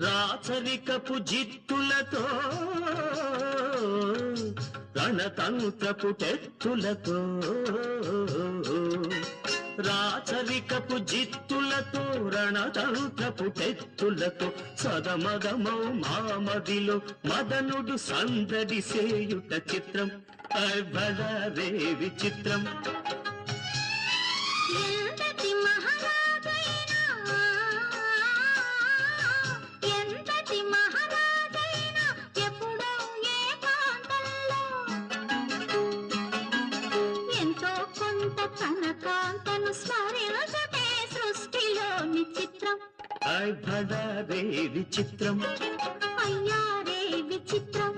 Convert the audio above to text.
రాచరికపు జిత్తులతో రణతంత్రపు టెత్తులతో రాచరికపు జిత్తులతో రణతంత్రపు టెత్తులతో సదమదమౌ మామదిలో మదనుడు సందడి సేయుట చిత్రం బళరే విచిత్రం కాంతను స్మరించుటే సృష్టిలోని చిత్రం బళరే విచిత్రం అయ్యారే విచిత్రం